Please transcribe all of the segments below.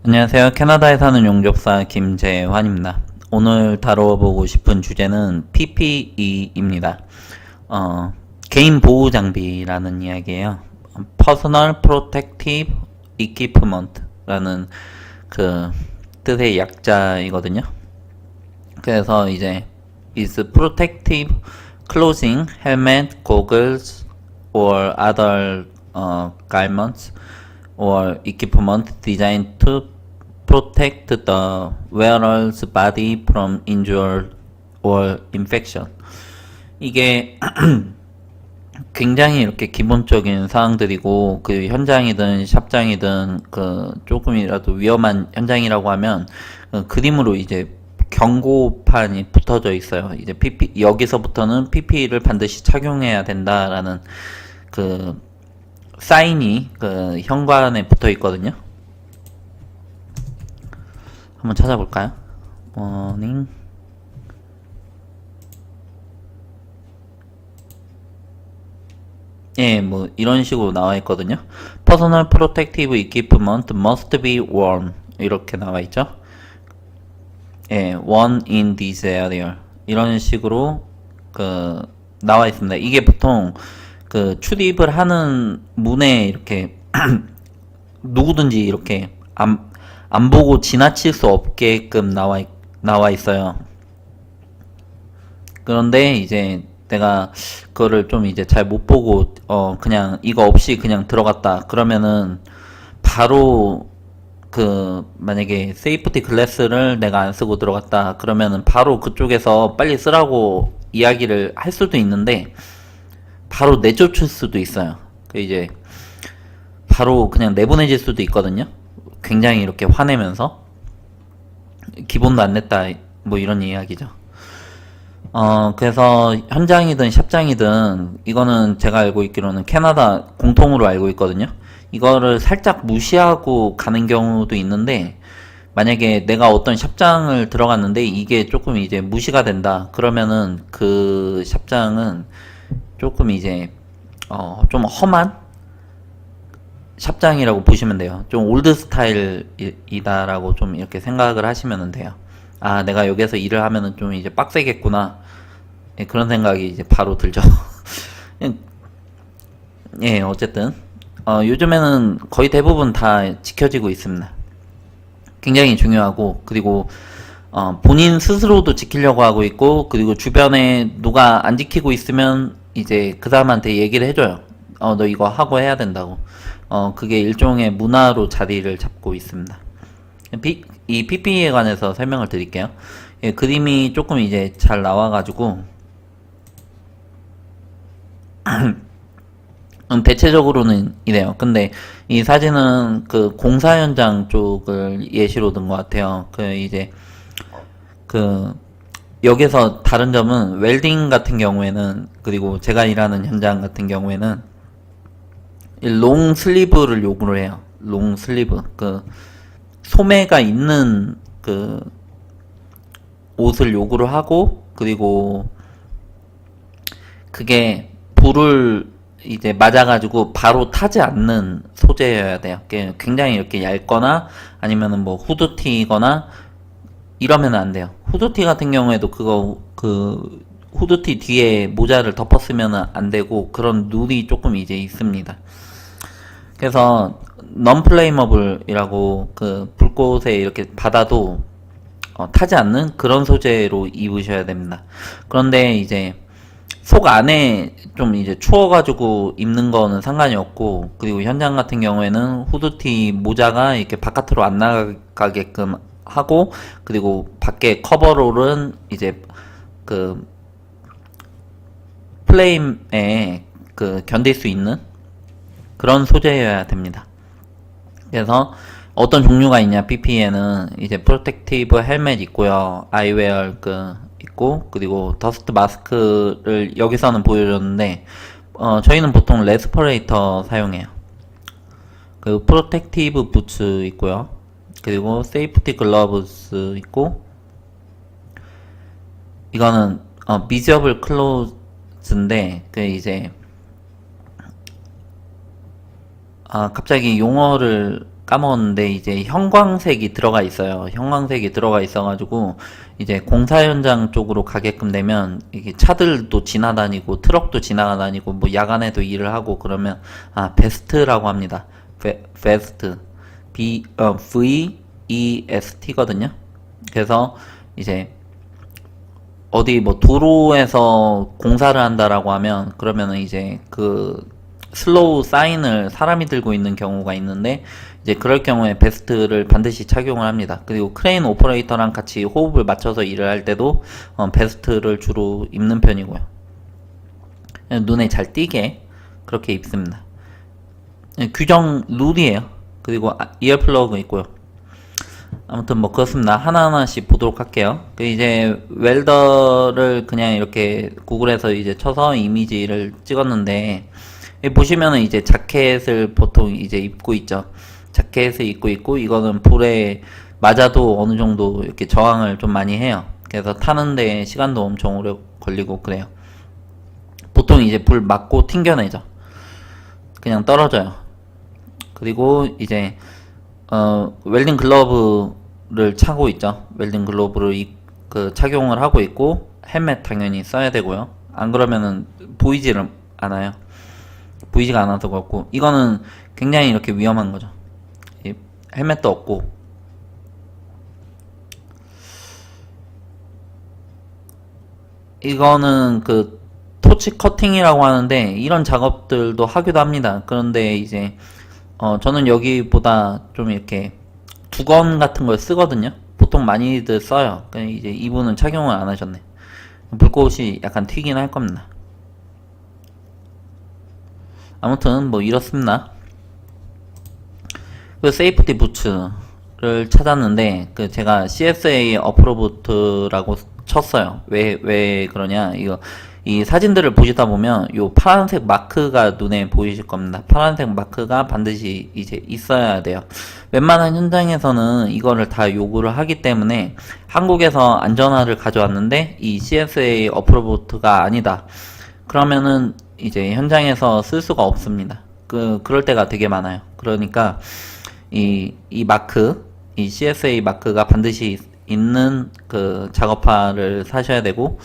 안녕하세요. 캐나다에 사는 용접사 김재환입니다. 오늘 다뤄보고 싶은 주제는 PPE입니다. 개인 보호 장비라는 이야기예요. Personal Protective Equipment라는 그 뜻의 약자이거든요. 그래서 이제 is protective clothing, helmet, goggles, or other garments or equipment designed to protect the wearer's body from injury or infection. 이게 굉장히 이렇게 기본적인 사항들이고, 그 현장이든 샵장이든 그 조금이라도 위험한 현장이라고 하면 그림으로 이제 경고판이 붙어져 있어요. 이제 여기서부터는 PPE를 반드시 착용해야 된다라는 그 사인이 그 현관에 붙어 있거든요. 한번 찾아볼까요? 모닝. 예, 뭐 이런 식으로 나와 있거든요. Personal protective equipment must be worn. 이렇게 나와 있죠. 예, worn in this area. 이런 식으로 그 나와 있습니다. 이게 보통 그 출입을 하는 문에 이렇게 누구든지 이렇게 안 보고 지나칠 수 없게끔 나와 있어요. 그런데 이제 내가 그거를 좀 이제 잘 못 보고 그냥 이거 없이 그냥 들어갔다 그러면은 바로 그 만약에 세이프티 글래스를 내가 안 쓰고 들어갔다 그러면은 바로 그쪽에서 빨리 쓰라고 이야기를 할 수도 있는데 바로 내쫓을 수도 있어요. 그 이제 바로 그냥 내보내질 수도 있거든요. 굉장히 이렇게 화내면서 기본도 안 냈다 뭐 이런 이야기죠. 그래서 현장이든 샵장이든 이거는 제가 알고 있기로는 캐나다 공통으로 알고 있거든요. 이거를 살짝 무시하고 가는 경우도 있는데, 만약에 내가 어떤 샵장을 들어갔는데 이게 조금 이제 무시가 된다 그러면은 그 샵장은 조금 이제 좀 험한 샵장이라고 보시면 돼요. 좀 올드 스타일이다라고 좀 이렇게 생각을 하시면 돼요. 아, 내가 여기서 일을 하면은 좀 이제 빡세겠구나. 예, 그런 생각이 이제 바로 들죠. 예, 어쨌든 요즘에는 거의 대부분 다 지켜지고 있습니다. 굉장히 중요하고, 그리고 본인 스스로도 지키려고 하고 있고, 그리고 주변에 누가 안 지키고 있으면 이제 그 사람한테 얘기를 해줘요. 너 이거 하고 해야 된다고. 그게 일종의 문화로 자리를 잡고 있습니다. 이 PPE에 관해서 설명을 드릴게요. 예, 그림이 조금 이제 잘 나와가지고 대체적으로는 이래요. 근데 이 사진은 그 공사 현장 쪽을 예시로 든 것 같아요. 그 이제 그 여기서 다른 점은 웰딩 같은 경우에는, 그리고 제가 일하는 현장 같은 경우에는 롱 슬리브를 요구를 해요. 롱 슬리브. 그 소매가 있는 그 옷을 요구를 하고, 그리고 그게 불을 이제 맞아가지고 바로 타지 않는 소재여야 돼요. 굉장히 이렇게 얇거나 아니면은 뭐 후드티거나 이러면 안 돼요. 후드티 같은 경우에도 그거 그 후드티 뒤에 모자를 덮었으면 안 되고, 그런 룰이 조금 이제 있습니다. 그래서 non-flammable이라고 그 불꽃에 이렇게 받아도 타지 않는 그런 소재로 입으셔야 됩니다. 그런데 이제 속 안에 좀 이제 추워가지고 입는 거는 상관이 없고, 그리고 현장 같은 경우에는 후드티 모자가 이렇게 바깥으로 안 나가게끔 하고, 그리고 밖에 커버롤은 이제 그 플레임에 그 견딜 수 있는 그런 소재여야 됩니다. 그래서 어떤 종류가 있냐, PPE는 이제 프로텍티브 헬멧 있고요, 아이웨어 그 있고, 그리고 더스트 마스크를 여기서는 보여줬는데 저희는 보통 레스퍼레이터 사용해요. 그 프로텍티브 부츠 있고요, 그리고 세이프티 글러브스 있고, 이거는 미저블 클로즈인데 그 이제 갑자기 용어를 까먹었는데 이제 형광색이 들어가 있어요. 형광색이 들어가 있어가지고 이제 공사 현장 쪽으로 가게끔 되면 이게 차들도 지나다니고 트럭도 지나다니고 뭐 야간에도 일을 하고 그러면 베스트라고 합니다. 베스트 VEST거든요. 그래서 이제 어디 뭐 도로에서 공사를 한다라고 하면 그러면은 이제 그 슬로우 사인을 사람이 들고 있는 경우가 있는데 이제 그럴 경우에 베스트를 반드시 착용을 합니다. 그리고 크레인 오퍼레이터랑 같이 호흡을 맞춰서 일을 할 때도 베스트를 주로 입는 편이고요. 눈에 잘 띄게 그렇게 입습니다. 규정 룰이에요. 그리고 이어플러그 있고요. 아무튼 뭐 그렇습니다. 하나하나씩 보도록 할게요. 그 이제 웰더를 그냥 이렇게 구글에서 이제 쳐서 이미지를 찍었는데 여기 보시면은 이제 자켓을 보통 이제 입고 있죠. 자켓을 입고 있고 이거는 불에 맞아도 어느 정도 이렇게 저항을 좀 많이 해요. 그래서 타는데 시간도 엄청 오래 걸리고 그래요. 보통 이제 불 맞고 튕겨내죠. 그냥 떨어져요. 그리고 이제 웰딩 글러브를 차고 있죠. 웰딩 글러브를 착용을 하고 있고 헬멧 당연히 써야 되고요. 안 그러면은 보이지를 않아요. 보이지가 않아서 그렇고 이거는 굉장히 이렇게 위험한 거죠. 헬멧도 없고 이거는 그 토치 커팅이라고 하는데 이런 작업들도 하기도 합니다. 그런데 이제 저는 여기보다 좀 이렇게 두건 같은 걸 쓰거든요. 보통 많이들 써요. 이제 이분은 착용을 안 하셨네. 불꽃이 약간 튀긴 할 겁니다. 아무튼 뭐 이렇습니다. 그 세이프티 부츠를 찾았는데 그 제가 CSA 어프로브트라고 쳤어요. 왜 그러냐? 이 사진들을 보시다 보면 요 파란색 마크가 눈에 보이실 겁니다. 파란색 마크가 반드시 이제 있어야 돼요. 웬만한 현장에서는 이거를 다 요구를 하기 때문에 한국에서 안전화를 가져왔는데 이 CSA 어프로브트가 아니다. 그러면은 이제 현장에서 쓸 수가 없습니다. 그럴 때가 되게 많아요. 그러니까 이 마크, 이 CSA 마크가 반드시 있는 그 작업화를 사셔야 되고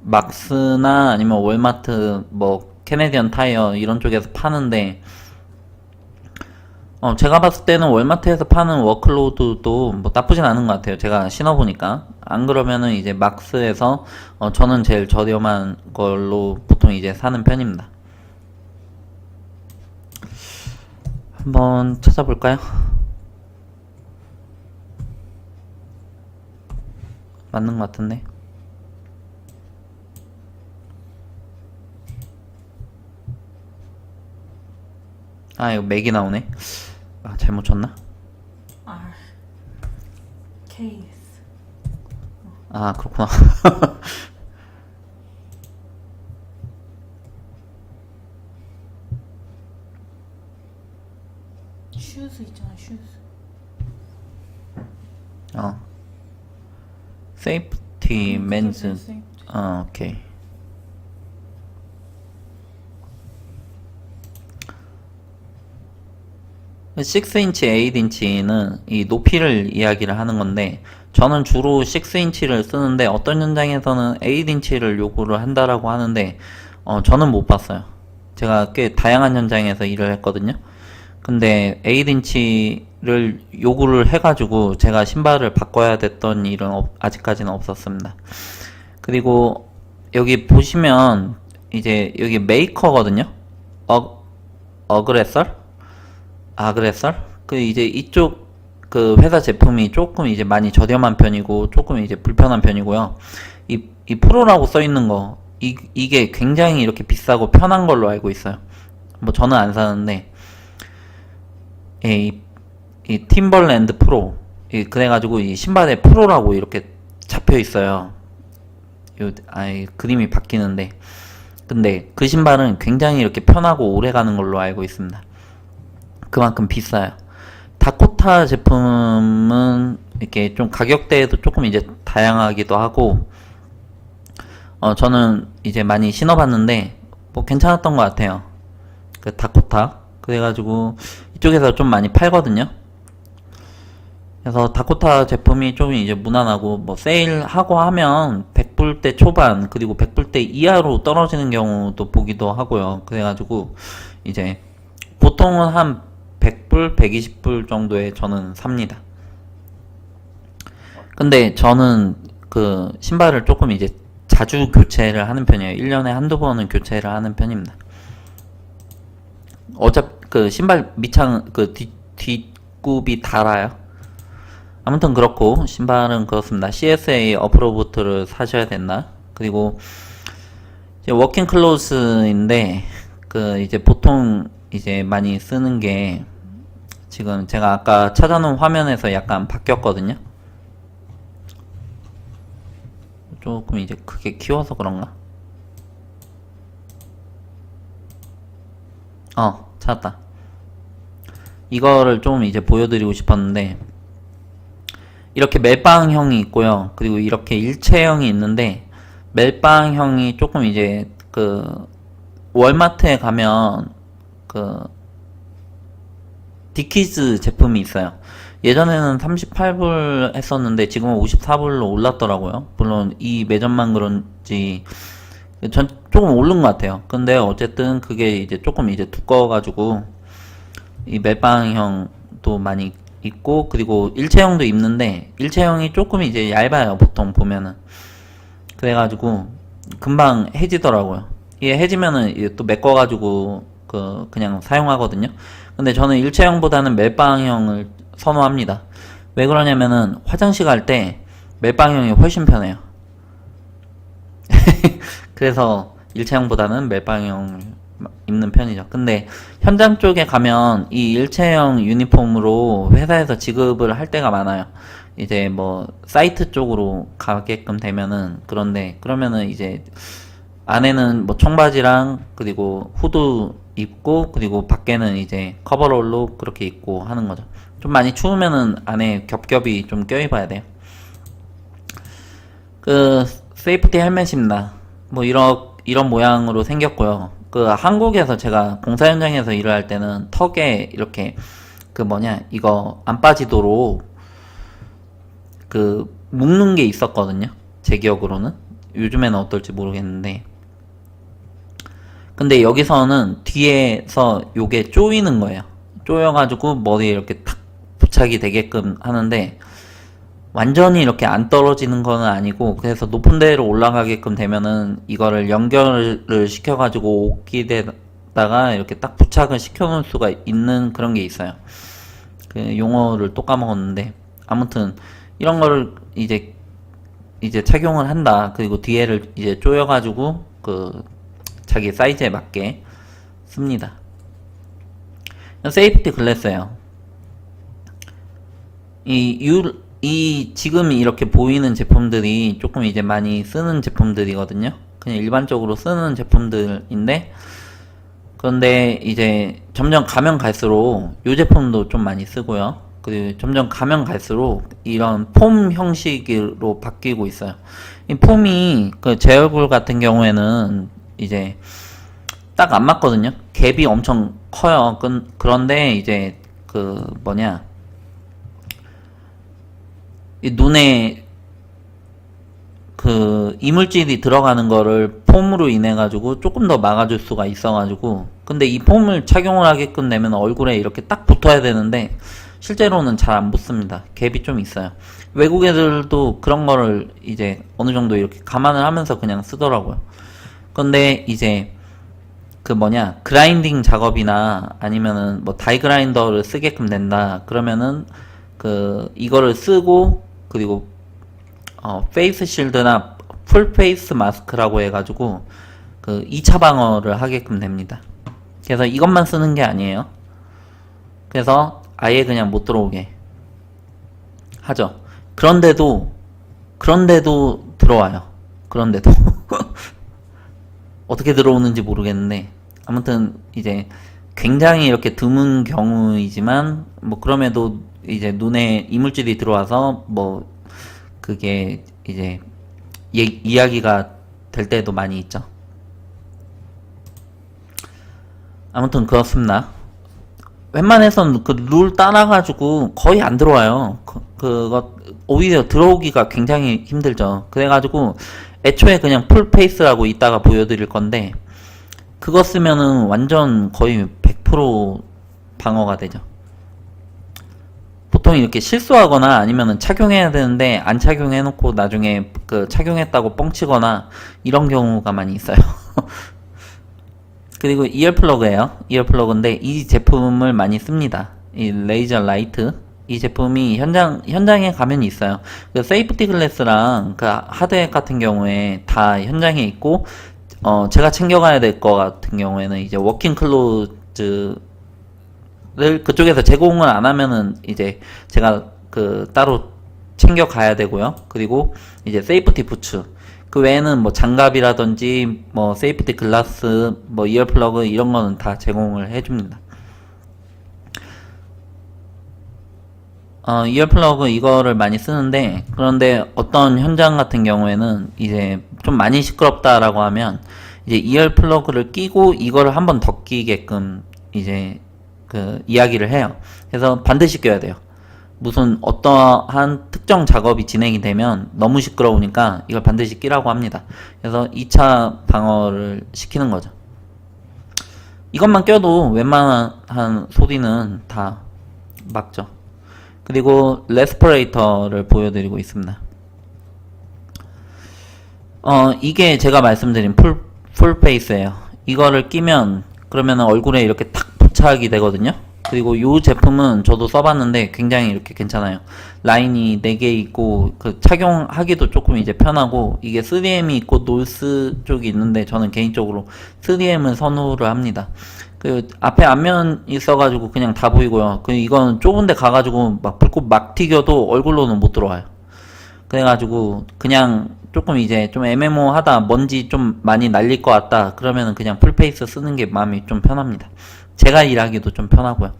막스나 아니면 월마트 뭐 캐네디언 타이어 이런 쪽에서 파는데 제가 봤을 때는 월마트에서 파는 워클로드도 뭐 나쁘진 않은 것 같아요. 제가 신어보니까. 안 그러면은 이제 막스에서 저는 제일 저렴한 걸로 보통 이제 사는 편입니다. 한번 찾아볼까요? 맞는 것 같은데. 이거 맥이 나오네. 잘못 쳤나? R 케이스. 그렇구나. 슈즈 있잖아, 슈즈. 세이프티 맨즈. 세이프티. 오케이. 그 6인치, 8인치는 이 높이를 이야기를 하는 건데 저는 주로 6인치를 쓰는데 어떤 현장에서는 8인치를 요구를 한다라고 하는데 저는 못 봤어요. 제가 꽤 다양한 현장에서 일을 했거든요. 근데 8인치를 요구를 해가지고 제가 신발을 바꿔야 됐던 일은 아직까지는 없었습니다. 그리고 여기 보시면 이제 여기 메이커거든요. 아그레설? 그 이제 이쪽 그 회사 제품이 조금 이제 많이 저렴한 편이고 조금 이제 불편한 편이고요. 이 프로라고 써 있는 거 이게 굉장히 이렇게 비싸고 편한 걸로 알고 있어요. 뭐 저는 안 사는데 이 팀벌랜드 프로 그래가지고 이 신발에 프로라고 이렇게 잡혀 있어요. 그림이 바뀌는데 근데 그 신발은 굉장히 이렇게 편하고 오래 가는 걸로 알고 있습니다. 그만큼 비싸요. 다코타 제품은 이렇게 좀 가격대도 조금 이제 다양하기도 하고 저는 이제 많이 신어봤는데 뭐 괜찮았던 것 같아요. 그 다코타. 그래가지고 이쪽에서 좀 많이 팔거든요. 그래서 다코타 제품이 좀 이제 무난하고 뭐 세일하고 하면 100불대 초반 그리고 100불대 이하로 떨어지는 경우도 보기도 하고요. 그래가지고 이제 보통은 한 100불, 120불 정도에 저는 삽니다. 근데 저는 그 신발을 조금 이제 자주 교체를 하는 편이에요. 1년에 한두 번은 교체를 하는 편입니다. 어차피 그 신발 밑창 그 뒷굽이 달아요. 아무튼 그렇고 신발은 그렇습니다. CSA 어프로부트를 사셔야 된다. 그리고 이제 워킹 클로스인데 그 이제 보통 이제 많이 쓰는 게 지금 제가 아까 찾아놓은 화면에서 약간 바뀌었거든요. 조금 이제 크게 키워서 그런가? 찾았다. 이거를 좀 이제 보여드리고 싶었는데 이렇게 멜빵형이 있고요. 그리고 이렇게 일체형이 있는데 멜빵형이 조금 이제 그 월마트에 가면 그 디키즈 제품이 있어요. 예전에는 38불 했었는데 지금은 54불로 올랐더라고요. 물론 이 매점만 그런지 전 조금 오른 것 같아요. 근데 어쨌든 그게 이제 조금 이제 두꺼워가지고 이 멜빵형도 많이 있고 그리고 일체형도 입는데 일체형이 조금 이제 얇아요. 보통 보면은 그래가지고 금방 해지더라고요. 이게 해지면은 이게 또 메꿔가지고 그냥 사용하거든요. 근데 저는 일체형보다는 멜빵형을 선호합니다. 왜 그러냐면은 화장실 갈 때 멜빵형이 훨씬 편해요. 그래서 일체형보다는 멜빵형을 입는 편이죠. 근데 현장 쪽에 가면 이 일체형 유니폼으로 회사에서 지급을 할 때가 많아요. 이제 뭐 사이트 쪽으로 가게끔 되면은 그런데 그러면은 이제 안에는 뭐 청바지랑 그리고 후드 입고 그리고 밖에는 이제 커버롤로 그렇게 입고 하는 거죠. 좀 많이 추우면은 안에 겹겹이 좀 껴입어야 돼요. 그 세이프티 헬멧입니다. 뭐 이런 모양으로 생겼고요. 그 한국에서 제가 공사 현장에서 일을 할 때는 턱에 이렇게 그 뭐냐 이거 안 빠지도록 그 묶는 게 있었거든요. 제 기억으로는 요즘에는 어떨지 모르겠는데 근데 여기서는 뒤에서 요게 조이는 거예요. 조여가지고 머리에 이렇게 탁 부착이 되게끔 하는데 완전히 이렇게 안 떨어지는 거는 아니고 그래서 높은 데로 올라가게끔 되면은 이거를 연결을 시켜가지고 옷깃에다가 이렇게 딱 부착을 시켜 놓을 수가 있는 그런 게 있어요. 그 용어를 또 까먹었는데 아무튼 이런 거를 이제 착용을 한다. 그리고 뒤에를 이제 조여가지고 그 자기 사이즈에 맞게 씁니다. 세이프티 글래스예요. 이 지금 이렇게 보이는 제품들이 조금 이제 많이 쓰는 제품들이거든요. 그냥 일반적으로 쓰는 제품들인데 그런데 이제 점점 가면 갈수록 이 제품도 좀 많이 쓰고요. 그리고 점점 가면 갈수록 이런 폼 형식으로 바뀌고 있어요. 이 폼이 그 제 얼굴 같은 경우에는 이제 딱 안 맞거든요. 갭이 엄청 커요. 그런데 이제 그 뭐냐 이 눈에 그 이물질이 들어가는 거를 폼으로 인해 가지고 조금 더 막아줄 수가 있어 가지고 근데 이 폼을 착용을 하게끔 되면 얼굴에 이렇게 딱 붙어야 되는데 실제로는 잘 안 붙습니다. 갭이 좀 있어요. 외국 애들도 그런 거를 이제 어느 정도 이렇게 감안을 하면서 그냥 쓰더라고요. 근데 이제 그 뭐냐 그라인딩 작업이나 아니면은 뭐 다이 그라인더를 쓰게끔 된다 그러면은 그 이거를 쓰고 그리고 페이스 실드나 풀 페이스 마스크라고 해가지고 그 2차 방어를 하게끔 됩니다. 그래서 이것만 쓰는 게 아니에요. 그래서 아예 그냥 못 들어오게 하죠. 그런데도 들어와요. 그런데도 어떻게 들어오는지 모르겠는데 아무튼 이제 굉장히 이렇게 드문 경우이지만 뭐 그럼에도 이제 눈에 이물질이 들어와서 뭐 그게 이제 이야기가 될 때도 많이 있죠. 아무튼 그렇습니다. 웬만해선 그 룰 따라가지고 거의 안 들어와요. 그거 오히려 들어오기가 굉장히 힘들죠. 그래가지고 애초에 그냥 풀 페이스라고 이따가 보여드릴 건데 그거 쓰면은 완전 거의 100% 방어가 되죠. 보통 이렇게 실수하거나 아니면은 착용해야 되는데 안 착용해놓고 나중에 그 착용했다고 뻥치거나 이런 경우가 많이 있어요. 그리고 이어플러그예요. 이어플러그인데 이 제품을 많이 씁니다. 이 레이저 라이트 이 제품이 현장에 가면 있어요. 그 세이프티 글래스랑 그 하드햇 같은 경우에 다 현장에 있고 제가 챙겨가야 될 거 같은 경우에는 이제 워킹 클로즈를 그쪽에서 제공을 안 하면은 이제 제가 그 따로 챙겨가야 되고요. 그리고 이제 세이프티 부츠 그 외에는 뭐 장갑이라든지 뭐 세이프티 글라스 뭐 이어플러그 이런 거는 다 제공을 해줍니다. 이어플러그 이거를 많이 쓰는데 그런데 어떤 현장 같은 경우에는 이제 좀 많이 시끄럽다라고 하면 이제 이어플러그를 끼고 이거를 한 번 더 끼게끔 이제 그 이야기를 해요. 그래서 반드시 껴야 돼요. 무슨 어떠한 특정 작업이 진행이 되면 너무 시끄러우니까 이걸 반드시 끼라고 합니다. 그래서 2차 방어를 시키는 거죠. 이것만 껴도 웬만한 소리는 다 막죠. 그리고 레스퍼레이터를 보여드리고 있습니다. 이게 제가 말씀드린 풀 페이스예요. 이거를 끼면 그러면 얼굴에 이렇게 탁 부착이 되거든요. 그리고 이 제품은 저도 써봤는데 굉장히 이렇게 괜찮아요. 라인이 4개 있고 그 착용하기도 조금 이제 편하고 이게 3M이 있고 노스 쪽이 있는데 저는 개인적으로 3M을 선호를 합니다. 그 앞에 앞면 있어가지고 그냥 다 보이고요. 그 이건 좁은데 가가지고 막 불꽃 막 튀겨도 얼굴로는 못 들어와요. 그래가지고 그냥 조금 이제 좀 애매모하다 먼지 좀 많이 날릴 것 같다 그러면은 그냥 풀페이스 쓰는 게 마음이 좀 편합니다. 제가 일하기도 좀 편하고요.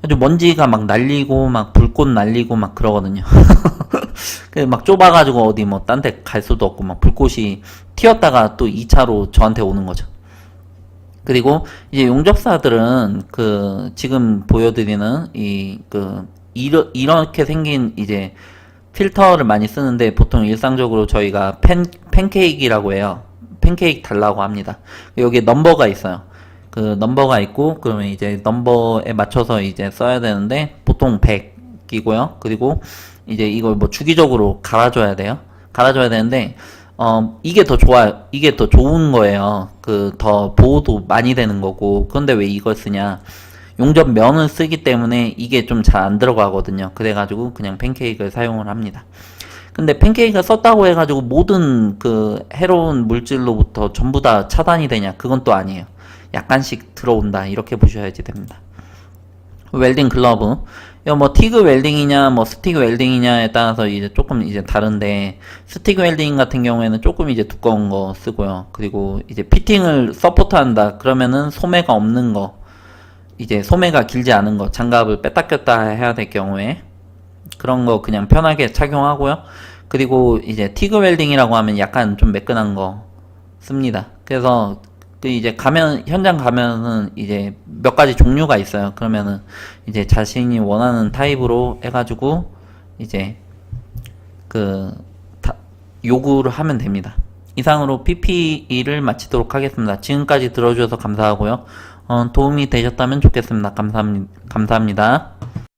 아주 먼지가 막 날리고 막 불꽃 날리고 막 그러거든요. 막 좁아가지고 어디 뭐 딴 데 갈 수도 없고 막 불꽃이 튀었다가 또 2차로 저한테 오는 거죠. 그리고 이제 용접사들은 그 지금 보여드리는 이렇게 생긴 이제 필터를 많이 쓰는데 보통 일상적으로 저희가 팬케이크라고 해요. 팬케이크 달라고 합니다. 여기에 넘버가 있어요. 그 넘버가 있고 그러면 이제 넘버에 맞춰서 이제 써야 되는데 보통 100이고요. 그리고 이제 이걸 뭐 주기적으로 갈아줘야 돼요. 갈아줘야 되는데 이게 더 좋아요. 이게 더 좋은 거예요. 그 더 보호도 많이 되는 거고. 그런데 왜 이걸 쓰냐? 용접면을 쓰기 때문에 이게 좀 잘 안 들어가거든요. 그래가지고 그냥 팬케이크를 사용을 합니다. 근데 팬케이크가 썼다고 해가지고 모든 그 해로운 물질로부터 전부 다 차단이 되냐? 그건 또 아니에요. 약간씩 들어온다 이렇게 보셔야지 됩니다. 웰딩 글러브 이거 뭐 티그 웰딩이냐 뭐 스틱 웰딩이냐에 따라서 이제 조금 이제 다른데 스틱 웰딩 같은 경우에는 조금 이제 두꺼운 거 쓰고요. 그리고 이제 피팅을 서포트한다 그러면은 소매가 없는 거 이제 소매가 길지 않은 거 장갑을 뺐다 꼈다 해야 될 경우에 그런 거 그냥 편하게 착용하고요. 그리고 이제 티그 웰딩이라고 하면 약간 좀 매끈한 거 씁니다. 그래서 그 이제 현장 가면은 이제 몇 가지 종류가 있어요. 그러면은 이제 자신이 원하는 타입으로 해가지고 이제 요구를 하면 됩니다. 이상으로 PPE를 마치도록 하겠습니다. 지금까지 들어주셔서 감사하고요. 도움이 되셨다면 좋겠습니다. 감사합니다.